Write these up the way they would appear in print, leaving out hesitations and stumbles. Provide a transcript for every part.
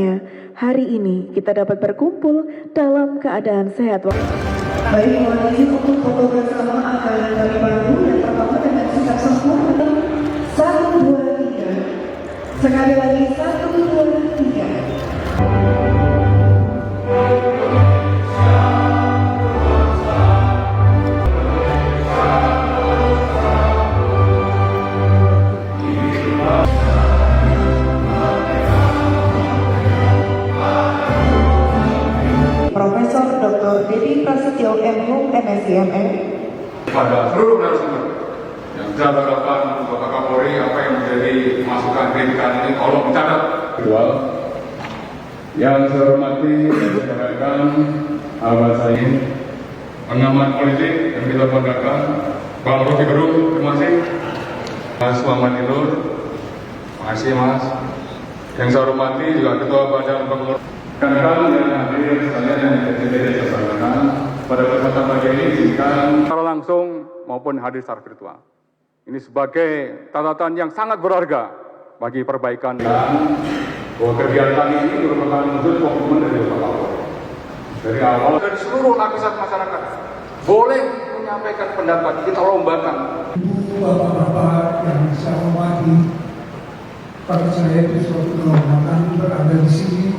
Setidaknya hari ini kita dapat berkumpul dalam keadaan sehat. Baik, mohon izin untuk foto bersama akan kami bantu yang pertama dengan sikap sempurna. 1, 2, 3. Sekali lagi 1, 2, 3. Profesor Dr. Dedi Prasetyo MHum MSc MA. Pada seluruh narasumber yang sudah melakukan Bapak Kapolri, apa yang menjadi masukan kritikan ini tolong dicatat. Kedua, yang saya hormati dan saya banggakan sahabat saya, pengamat politik yang kita banggakan, Bang Rocky Gerung, terima kasih. Mas Muhammad Ilur, terima kasih Mas. Yang saya hormati juga Ketua Badan Pengelola. Rekan-rekan yang hadir sekalian yang saya sampaikan, pada kesempatan pagi ini izinkan secara langsung maupun hadir secara virtual. Ini sebagai catatan yang sangat berharga bagi perbaikan dan bahwa kegiatan ini merupakan wujud komitmen dari Bapak Kapolri. Dari awal dari seluruh lapisan masyarakat boleh menyampaikan pendapat, kita lombakan. Bapak-bapak yang saya hormati, pada saya itu suatu kehormatan berada di sini.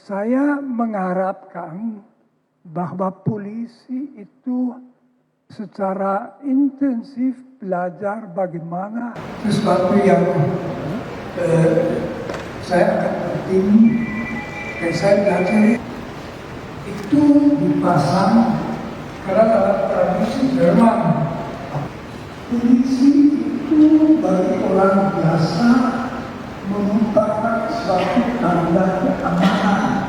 Saya mengharapkan bahwa polisi itu secara intensif belajar bagaimana sesuatu yang saya akan penting dan saya belajar itu dipasang karena dalam tradisi Jerman polisi itu bagi orang biasa merupakan suatu tanda keamanan.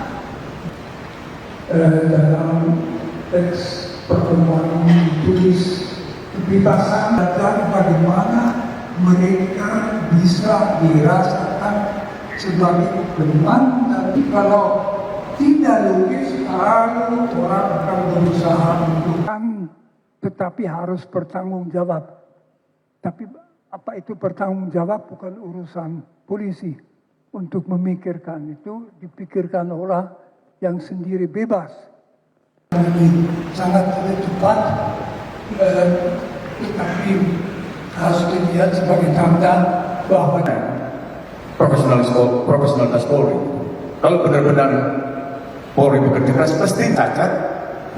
Dalam teks pertemuan ini ditulis kebebasan dan bagaimana mereka bisa dirasakan sebagai teman, dan kalau tidak logis orang akan berusaha untuk tetapi harus bertanggung jawab. Tapi apa itu bertanggung jawab bukan urusan polisi. Untuk memikirkan itu dipikirkan orang yang sendiri bebas. Ini sangat tidak cepat, tetapi harus dilihat sebagai tanda bahwa profesionalitas Polri. Kalau benar-benar Polri bekerja keras, pasti cacat.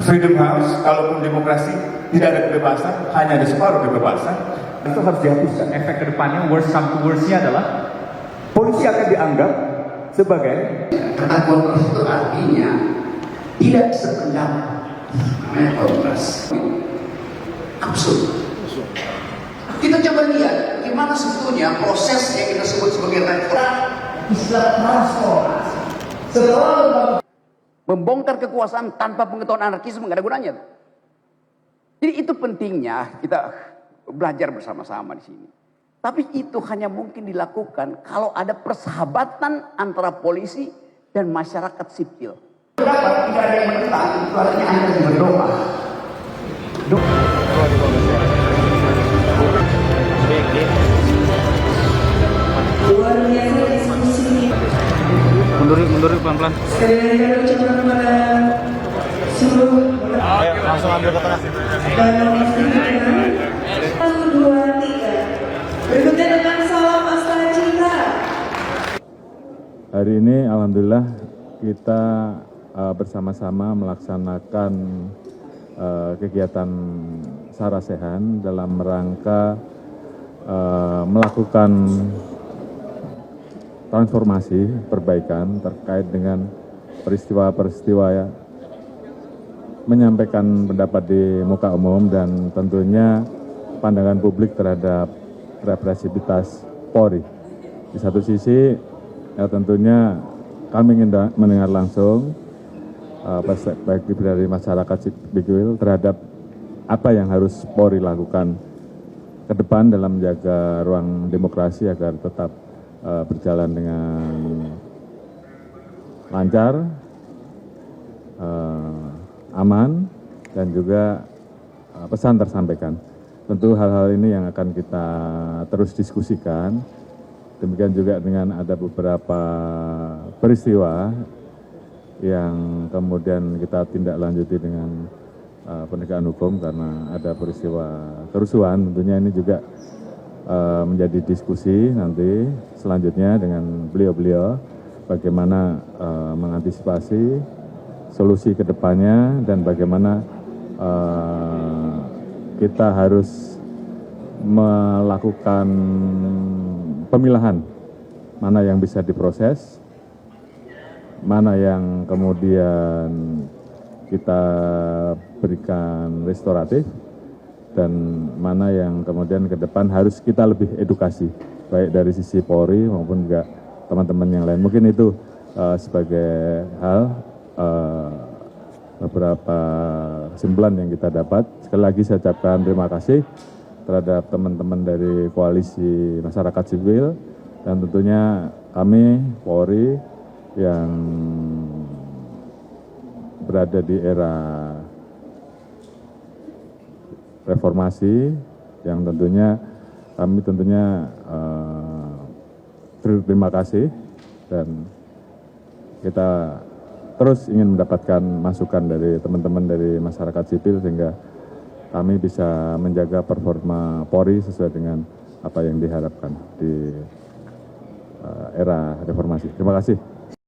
Freedom House, kalaupun demokrasi tidak ada kebebasan, hanya ada separuh kebebasan. Itu harus dihapuskan. Efek kedepannya worst come to worst-nya adalah polisi akan dianggap sebagai kata kontras itu artinya tidak sependapat, namanya kontras. Absurd. Kita coba lihat gimana sebetulnya proses yang kita sebut sebagai transformasi. Setelah membongkar kekuasaan tanpa pengetahuan anarkisme nggak ada gunanya. Jadi itu pentingnya kita belajar bersama-sama di sini. Tapi itu hanya mungkin dilakukan kalau ada persahabatan antara polisi dan masyarakat sipil. Kenapa tidak ada yang menentang? Itu artinya Anda berdoa. Luar biasa diskusi ini. mundur pelan-pelan. Sekali lagi kami ucapkan kepada seluruh Langsung ambil ke tengah. dan memastikan 1, 2, 3. Berikutnya dengan salam Astagfirullah. Hari ini alhamdulillah kita bersama-sama melaksanakan kegiatan Sarasehan dalam rangka melakukan transformasi perbaikan terkait dengan peristiwa-peristiwa ya, menyampaikan pendapat di muka umum dan tentunya pandangan publik terhadap represivitas Polri. Di satu sisi ya tentunya kami ingin mendengar langsung perspektif dari masyarakat sipil terhadap apa yang harus Polri lakukan ke depan dalam menjaga ruang demokrasi agar tetap berjalan dengan lancar, aman, dan juga pesan tersampaikan. Tentu hal-hal ini yang akan kita terus diskusikan Demikian juga dengan ada beberapa peristiwa yang kemudian kita tindak lanjuti dengan penegakan hukum karena ada peristiwa kerusuhan. Tentunya ini juga menjadi diskusi nanti selanjutnya dengan beliau-beliau bagaimana mengantisipasi solusi ke depannya dan bagaimana kita harus melakukan pemilahan mana yang bisa diproses, mana yang kemudian kita berikan restoratif, dan mana yang kemudian ke depan harus kita lebih edukasi, baik dari sisi Polri maupun juga teman-teman yang lain. Mungkin itu sebagai hal beberapa kesimpulan yang kita dapat. Sekali lagi saya ucapkan terima kasih terhadap teman-teman dari koalisi masyarakat sipil, dan tentunya kami Polri yang berada di era reformasi yang tentunya kami berterima kasih, dan kita terus ingin mendapatkan masukan dari teman-teman dari masyarakat sipil sehingga kami bisa menjaga performa Polri sesuai dengan apa yang diharapkan di era reformasi. Terima kasih.